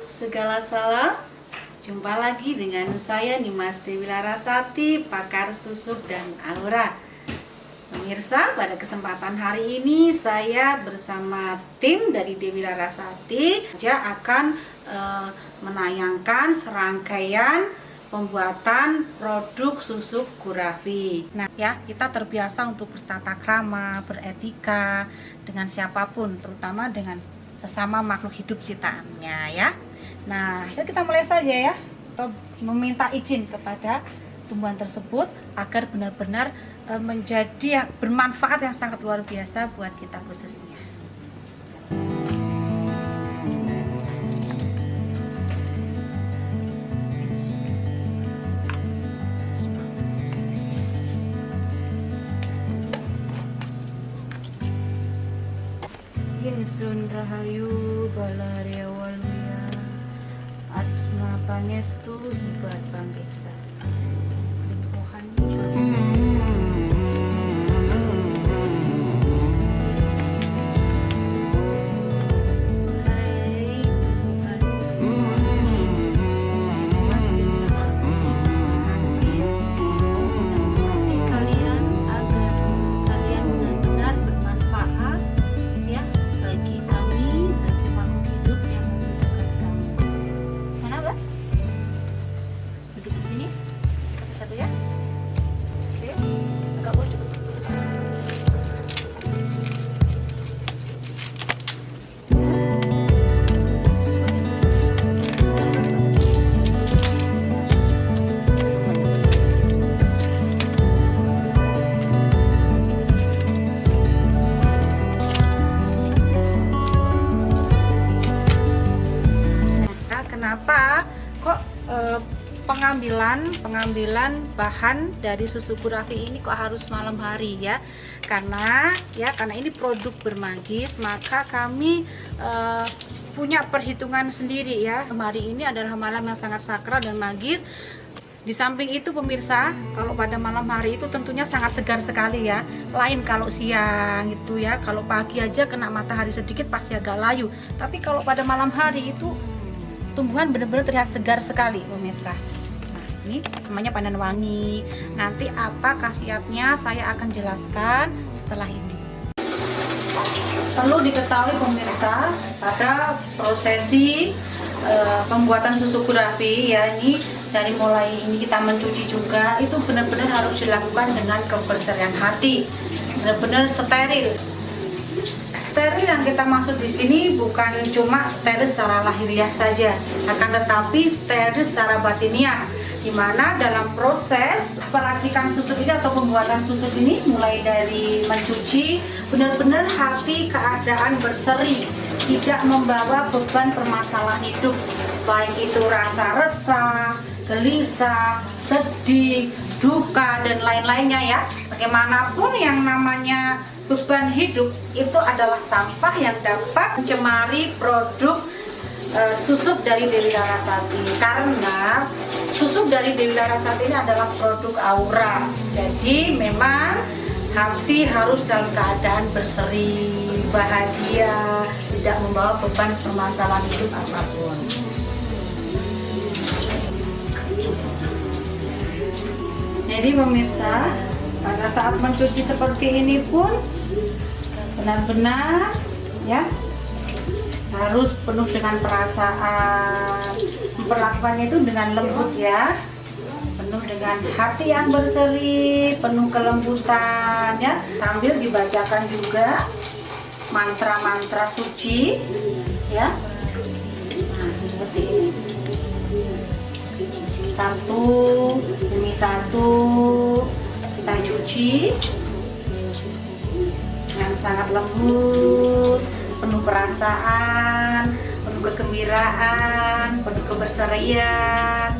segala salam. Jumpa lagi dengan saya Nimas Dewi Larasati, pakar susuk dan aura. Pemirsa, pada kesempatan hari ini saya bersama tim dari Dewi Larasati akan menayangkan serangkaian pembuatan produk susuk gurafi. Nah ya, kita terbiasa untuk bertata krama, beretika dengan siapapun, terutama dengan sesama makhluk hidup ciptaannya ya. Nah, kita mulai saja ya. Kita meminta izin kepada tumbuhan tersebut agar benar-benar menjadi bermanfaat yang sangat luar biasa buat kita khususnya. Yesun Rahayu Balaria Waluya Asma Pangestu Hibat Bangkeksa Tuhan kenapa kok pengambilan bahan dari susu gurafi ini kok harus malam hari ya? Karena ini produk bermagis, maka kami punya perhitungan sendiri ya. Hari ini adalah malam yang sangat sakral dan magis. Di samping itu pemirsa, kalau pada malam hari itu tentunya sangat segar sekali ya. Lain kalau siang itu ya, kalau pagi aja kena matahari sedikit pasti agak layu. Tapi kalau pada malam hari itu tumbuhan benar-benar terlihat segar sekali pemirsa. Nah, ini namanya pandan wangi. Nanti apa khasiatnya saya akan jelaskan setelah ini. Perlu diketahui pemirsa, pada prosesi pembuatan susu gurafi ya, ini dari mulai ini kita mencuci juga itu benar-benar harus dilakukan dengan kebersihan hati, benar-benar steril. Steril yang kita maksud di sini bukan cuma steril secara lahiriah saja, akan tetapi steril secara batiniah, di mana dalam proses peracikan susuk ini atau pembuatan susuk ini mulai dari mencuci benar-benar hati keadaan berseri, tidak membawa beban permasalahan hidup, baik itu rasa resah, gelisah, sedih, duka dan lain-lainnya ya. Bagaimanapun yang namanya beban hidup itu adalah sampah yang dapat mencemari produk susuk dari Dewi Larasati, karena susuk dari Dewi Larasati ini adalah produk aura. Jadi memang hati harus dalam keadaan berseri, bahagia, tidak membawa beban permasalahan hidup apapun. Jadi pemirsa, pada saat mencuci seperti ini pun benar-benar ya harus penuh dengan perasaan, memperlakukannya itu dengan lembut ya, penuh dengan hati yang berseri, penuh kelembutan ya, sambil dibacakan juga mantra-mantra suci ya. Nah, seperti ini, satu demi satu kita cuci dengan sangat lembut, penuh perasaan, penuh kegembiraan, penuh keberserian.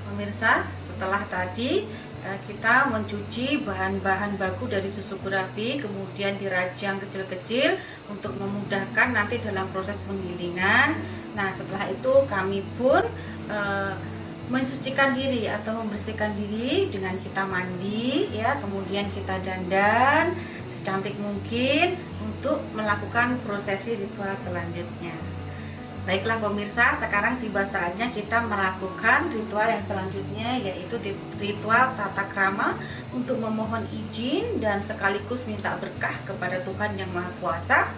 Pemirsa, setelah tadi kita mencuci bahan-bahan baku dari susu gurafi, kemudian dirajang kecil-kecil untuk memudahkan nanti dalam proses penggilingan. Nah, setelah itu kami pun mensucikan diri atau membersihkan diri dengan kita mandi ya, kemudian kita dandan secantik mungkin untuk melakukan prosesi ritual selanjutnya. Baiklah pemirsa, sekarang tiba saatnya kita melakukan ritual yang selanjutnya, yaitu ritual tata krama untuk memohon izin dan sekaligus minta berkah kepada Tuhan Yang Maha Kuasa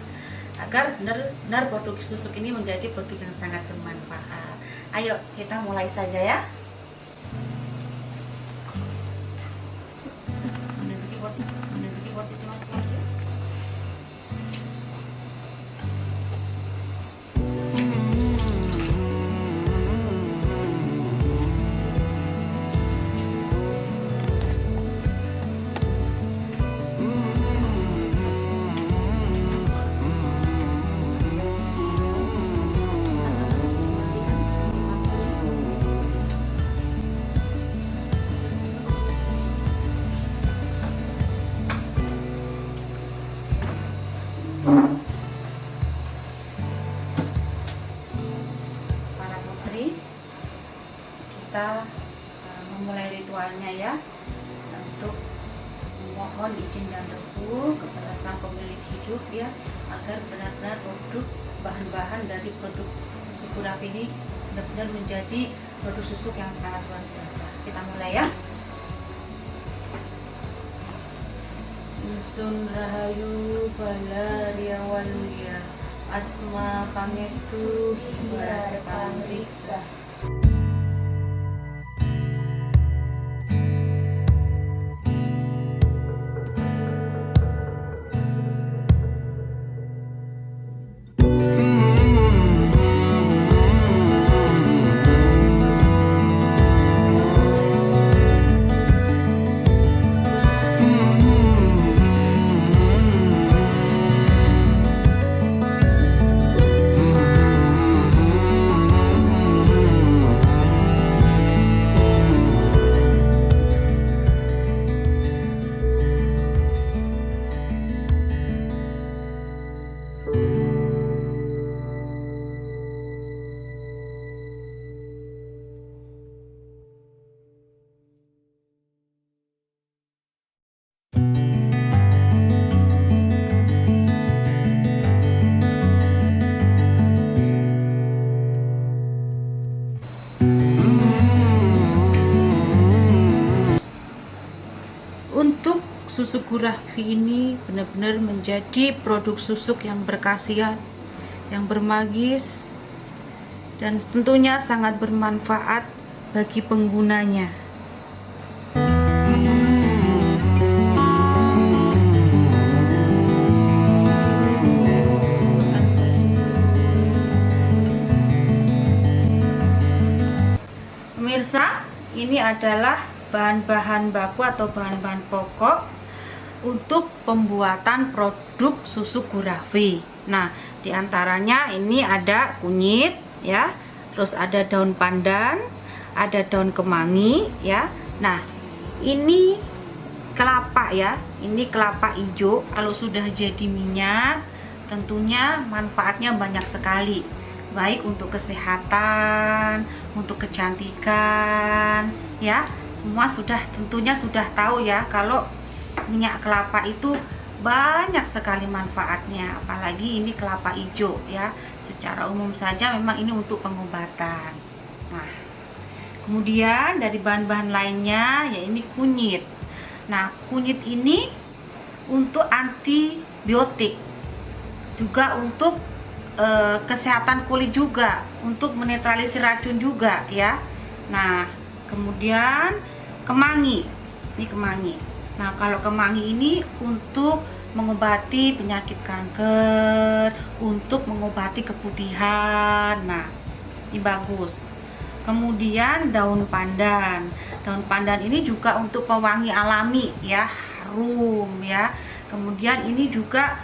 agar benar-benar produk susuk ini menjadi produk yang sangat bermanfaat. Ayo kita mulai saja ya. Menduduki posisi masing-masing. Para putri, kita memulai ritualnya ya, untuk memohon izin dan restu kepada sang pemilik hidup ya, agar benar-benar produk bahan-bahan dari produk susuk guraffi ini benar-benar menjadi produk susuk yang sangat luar biasa. Kita mulai ya. Sun Rahayu Balaria Waluya Asma Pangestu Hibar Pangriksa. Untuk susuk guraffi ini benar-benar menjadi produk susuk yang berkhasiat, yang bermagis, dan tentunya sangat bermanfaat bagi penggunanya. Pemirsa, ini adalah bahan-bahan baku atau bahan-bahan pokok untuk pembuatan produk susuk guraffi. Nah, diantaranya ini ada kunyit ya, terus ada daun pandan, ada daun kemangi ya. Nah, ini kelapa ya, ini kelapa hijau. Kalau sudah jadi minyak, tentunya manfaatnya banyak sekali, baik untuk kesehatan, untuk kecantikan ya. Semua tentunya sudah tahu ya, kalau minyak kelapa itu banyak sekali manfaatnya, apalagi ini kelapa hijau ya. Secara umum saja memang ini untuk pengobatan. Nah, kemudian dari bahan-bahan lainnya ya ini kunyit. Nah, kunyit ini untuk antibiotik, juga untuk kesehatan kulit, juga untuk menetralisir racun juga ya. Nah, kemudian kemangi, ini kemangi. Nah, kalau kemangi ini untuk mengobati penyakit kanker, untuk mengobati keputihan. Nah, ini bagus. Kemudian daun pandan. Daun pandan ini juga untuk pewangi alami ya, harum ya. Kemudian ini juga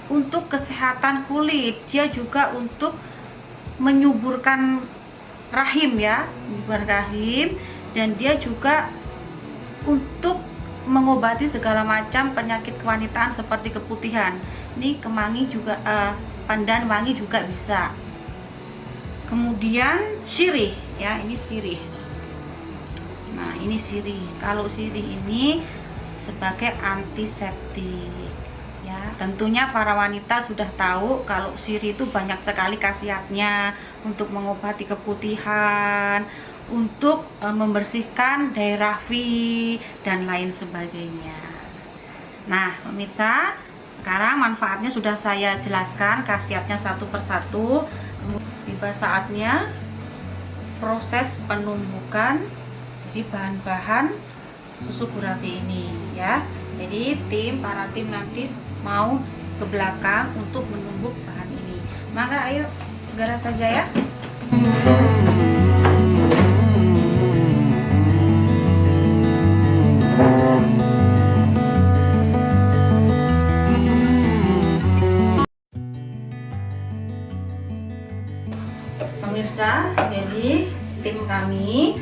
untuk kesehatan kulit. Dia juga untuk menyuburkan rahim ya, menyuburkan rahim. Dan dia juga untuk mengobati segala macam penyakit kewanitaan seperti keputihan. Ini kemangi juga, pandan wangi juga bisa. Kemudian sirih ya, ini sirih. Nah, ini sirih. Kalau sirih ini sebagai antiseptik. Ya, tentunya para wanita sudah tahu kalau sirih itu banyak sekali khasiatnya untuk mengobati keputihan, untuk membersihkan daerah V dan lain sebagainya. Nah, pemirsa, sekarang manfaatnya sudah saya jelaskan, khasiatnya satu persatu. Tiba saatnya proses penumbukan di bahan-bahan susu gurafi ini ya. Jadi para tim nanti mau ke belakang untuk menumbuk bahan ini. Maka ayo segera saja ya. Pemirsa, jadi tim kami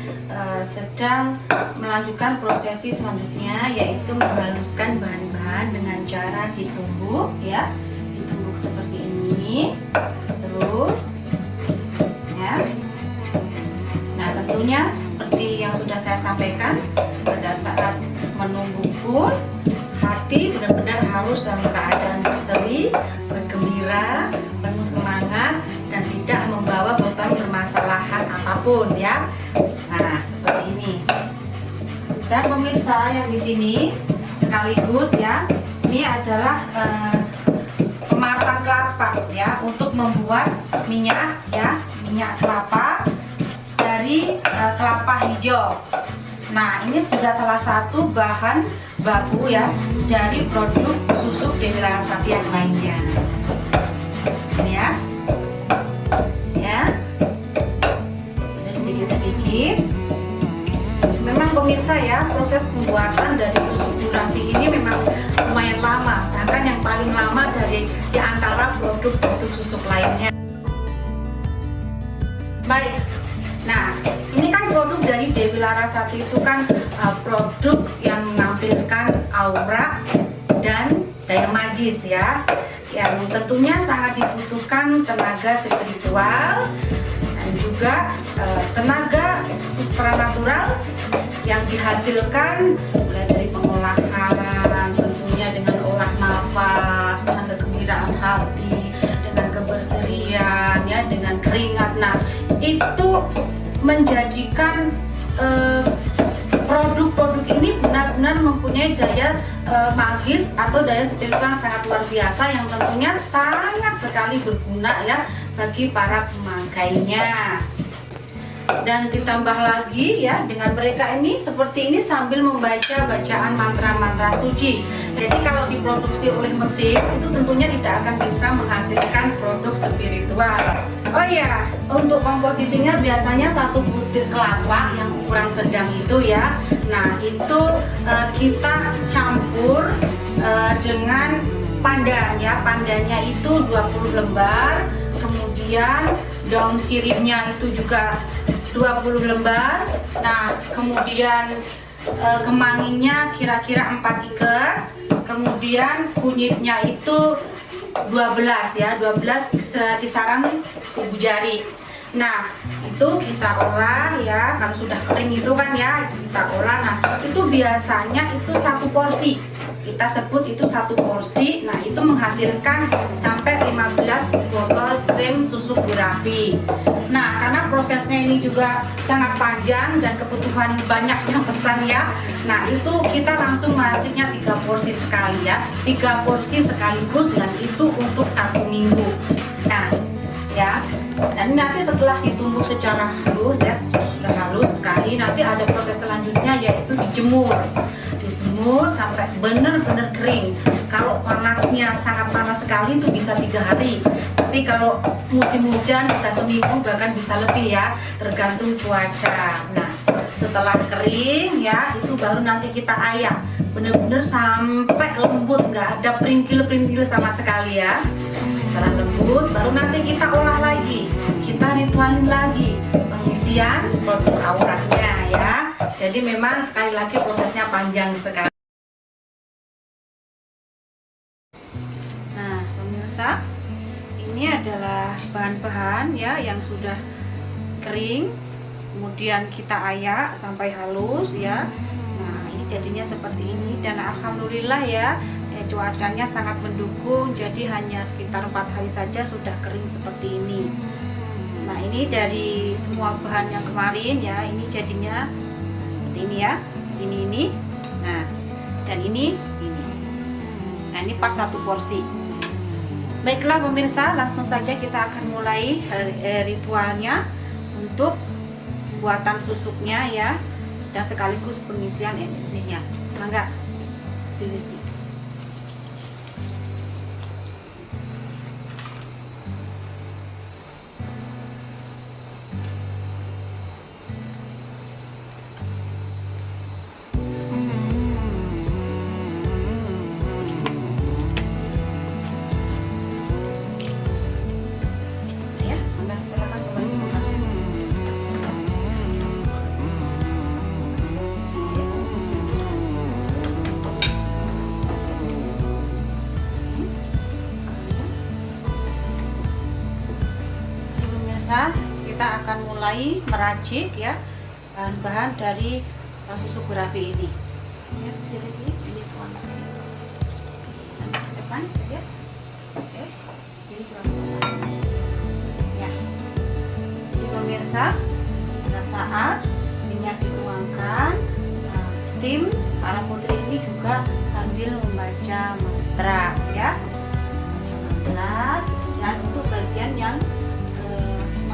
sedang melanjutkan prosesi selanjutnya, yaitu menghaluskan bahan-bahan dengan cara ditumbuk ya, ditumbuk seperti ini terus ya. Nah, tentunya seperti yang sudah saya sampaikan, pada saat menumbuk pun hati benar-benar harus dalam keadaan berseri, bergembira, penuh semangat, dan tidak membawa beban permasalahan apapun ya. Nah, seperti ini. Dan pemirsa yang di sini sekaligus ya, ini adalah pemartan kelapa ya, untuk membuat minyak ya, minyak kelapa dari kelapa hijau. Nah, ini juga salah satu bahan baku ya dari produk susu Dewi Larasati yang lainnya. Ini ya. Ya. Terus sedikit-sedikit. Memang pemirsa ya, proses pembuatan dari susu gurafi ini memang lumayan lama, bahkan yang paling lama di antara produk-produk susu lainnya. Baik. Nah, ini kan produk dari Dewi Larasati itu kan produk yang menampilkan aura dan daya magis ya, yang tentunya sangat dibutuhkan tenaga spiritual dan juga tenaga supranatural yang dihasilkan mulai dari pengolahan, tentunya dengan olah nafas, dengan kegembiraan hati, dengan keberserian ya, dengan keringat. Nah, itu menjadikan produk-produk ini benar-benar mempunyai daya magis atau daya spiritual sangat luar biasa, yang tentunya sangat sekali berguna ya bagi para pemakainya. Dan ditambah lagi ya, dengan mereka ini seperti ini sambil membaca bacaan mantra-mantra suci. Jadi kalau diproduksi oleh mesin itu tentunya tidak akan bisa menghasilkan produk spiritual. Oh ya, untuk komposisinya biasanya satu butir kelapa yang ukuran sedang itu ya. Nah, itu kita campur dengan pandan ya. Pandannya itu 20 lembar. Kemudian daun sirihnya itu juga 20 lembar. Nah, kemudian kemanginya kira-kira 4 ikat. Kemudian kunyitnya itu 12 ya, 12 kisaran 1000 jari. Nah, itu kita olah ya, kalau sudah kering itu kan ya, kita olah. Nah, itu biasanya itu satu porsi. Kita sebut itu satu porsi. Nah, itu menghasilkan sampai 15 botol krim susu gurafi. Nah, karena prosesnya ini juga sangat panjang dan kebutuhan banyak yang pesan ya. Nah, itu kita langsung meraciknya 3 porsi sekali ya. 3 porsi sekaligus, dan itu untuk 1 minggu. Nah, ya. Dan nanti setelah ditumbuk secara halus ya, sudah halus sekali, nanti ada proses selanjutnya yaitu dijemur. Dijemur sampai benar-benar kering. Kalau panasnya sangat panas sekali itu bisa 3 hari. Tapi kalau musim hujan bisa seminggu, bahkan bisa lebih ya, tergantung cuaca. Nah, setelah kering ya, itu baru nanti kita ayak benar-benar sampai lembut, nggak ada perintil-perintil sama sekali ya. Setelah lembut, baru nanti kita olah lagi, kita ritualin lagi pengisian produk auranya ya. Jadi memang sekali lagi prosesnya panjang sekali. Nah, pemirsa, ini adalah bahan-bahan ya yang sudah kering. kemudian kita ayak sampai halus ya. Nah, ini jadinya seperti ini, dan alhamdulillah ya, cuacanya sangat mendukung, jadi hanya sekitar 4 hari saja sudah kering seperti ini. Nah, ini dari semua bahan yang kemarin ya, ini jadinya seperti ini ya, segini ini. Nah, dan ini. Nah, ini pas 1 porsi. Baiklah pemirsa, langsung saja kita akan mulai ritualnya untuk buatan susuknya ya, dan sekaligus pengisian energinya. Mangga, Rizky. Kita akan mulai meracik ya bahan-bahan dari susu gurafi ini. Ya, di sini, ini tuang ke sini. Ke depan ya. Oke. Jadi ya. Jadi pemirsa, pada saat minyak dituangkan, tim para putri ini juga sambil membaca mantra ya. Mantra, dan untuk bagian yang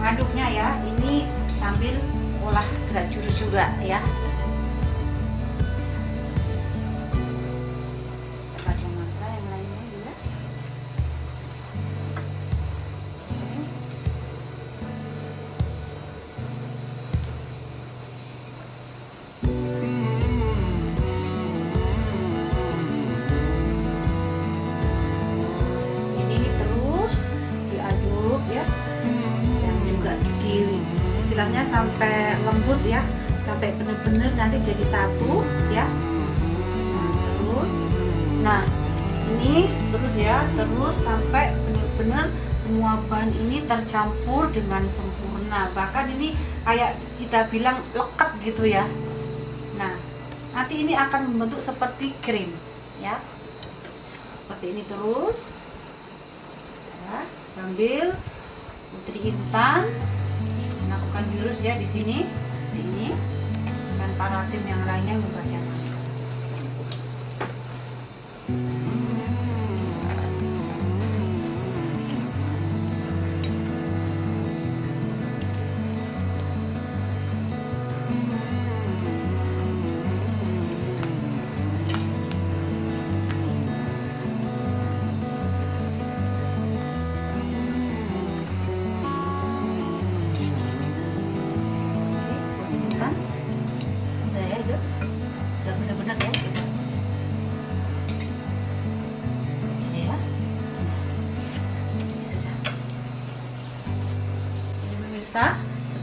mengaduknya ya, ini sambil olah gerak jurus juga ya. Baca mantra yang lainnya juga. Ini terus diaduk ya. Istilahnya sampai lembut ya, sampai benar-benar nanti jadi satu ya. Nah ini terus ya, terus sampai benar-benar semua bahan ini tercampur dengan sempurna, bahkan ini kayak kita bilang lekat gitu ya. Nah nanti ini akan membentuk seperti krim ya, seperti ini terus ya, sambil Putri Intan melakukan jurus ya di sini, dan para tim yang lainnya membaca mantra.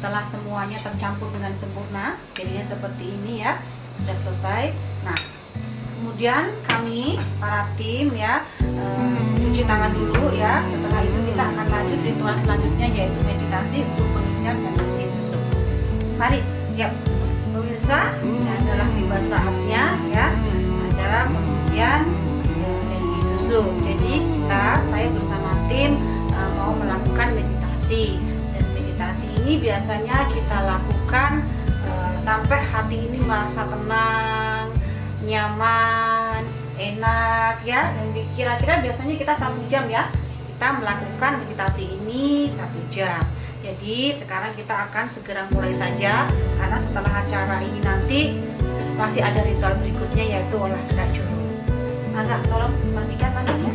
Setelah semuanya tercampur dengan sempurna, jadinya seperti ini ya, sudah selesai. Nah kemudian kami para tim ya cuci tangan dulu ya. Setelah itu kita akan lanjut ritual selanjutnya, yaitu meditasi untuk pengisian energi susu. Mari ya pemirsa, ini adalah tiba saatnya ya acara pengisian energi susu. Jadi saya bersama tim mau melakukan meditasi. Meditasi ini biasanya kita lakukan sampai hati ini merasa tenang, nyaman, enak ya. Dan kira-kira biasanya kita 1 jam ya, kita melakukan meditasi ini 1 jam. Jadi sekarang kita akan segera mulai saja, karena setelah acara ini nanti masih ada ritual berikutnya, yaitu olah gerak jurus. Mangga, tolong matikan tangannya.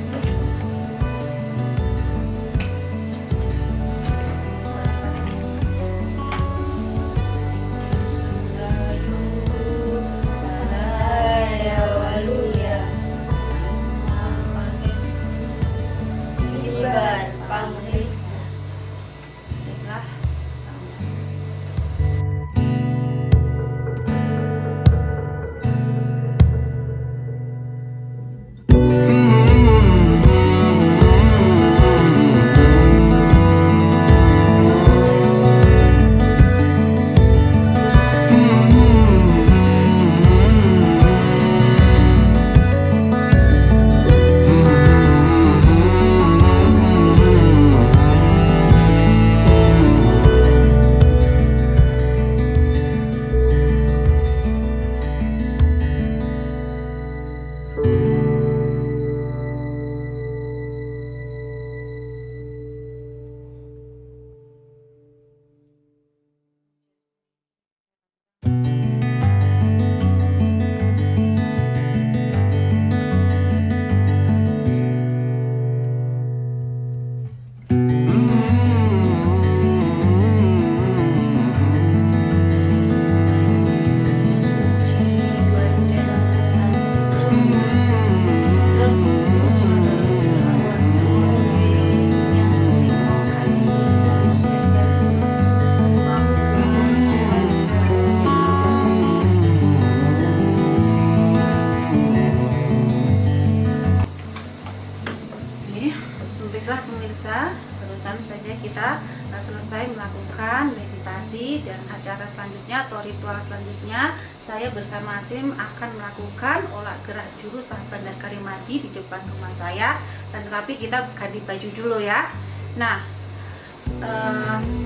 Baiklah pemirsa, barusan saja kita selesai melakukan meditasi, dan acara selanjutnya atau ritual selanjutnya saya bersama tim akan melakukan olah gerak jurus Sahabat Bandar Karimati di depan rumah saya. Dan tetapi kita ganti baju dulu ya. Nah,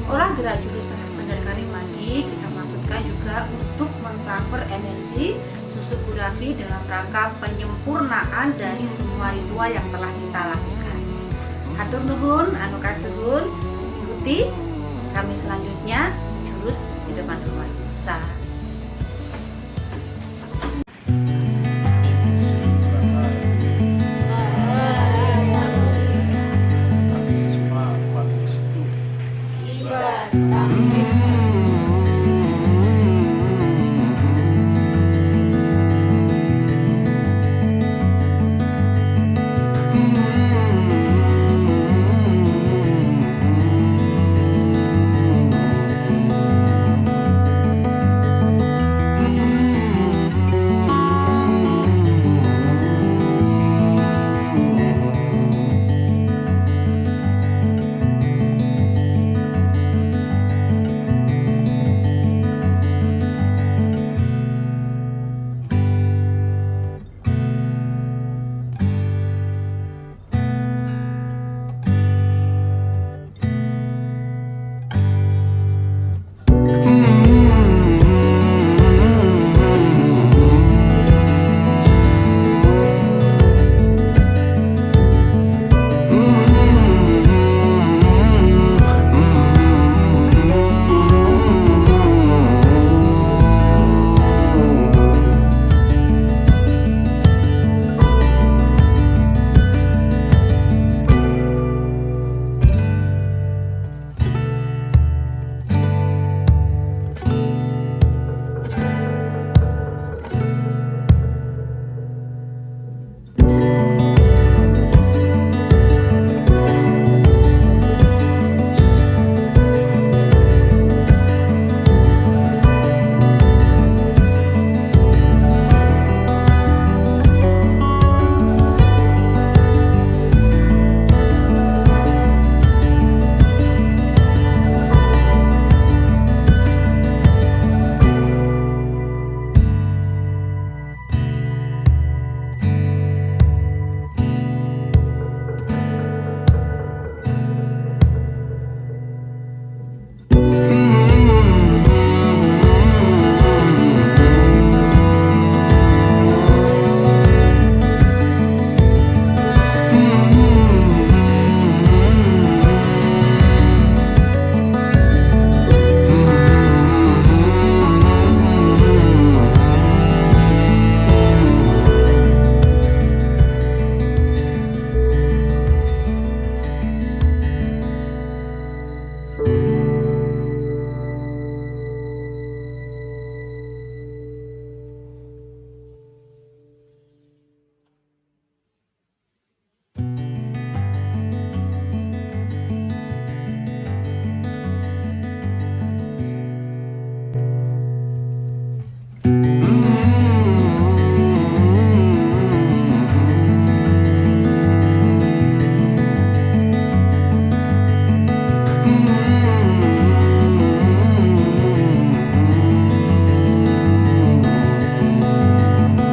olah gerak jurus Sahabat Bandar Karimati kita maksudkan juga untuk mentransfer energi susukurafi dalam rangka penyempurnaan dari semua ritual yang telah kita lakukan. Hatur nuhun, anu kasuhun, ikuti kami selanjutnya jurus di depan rumah.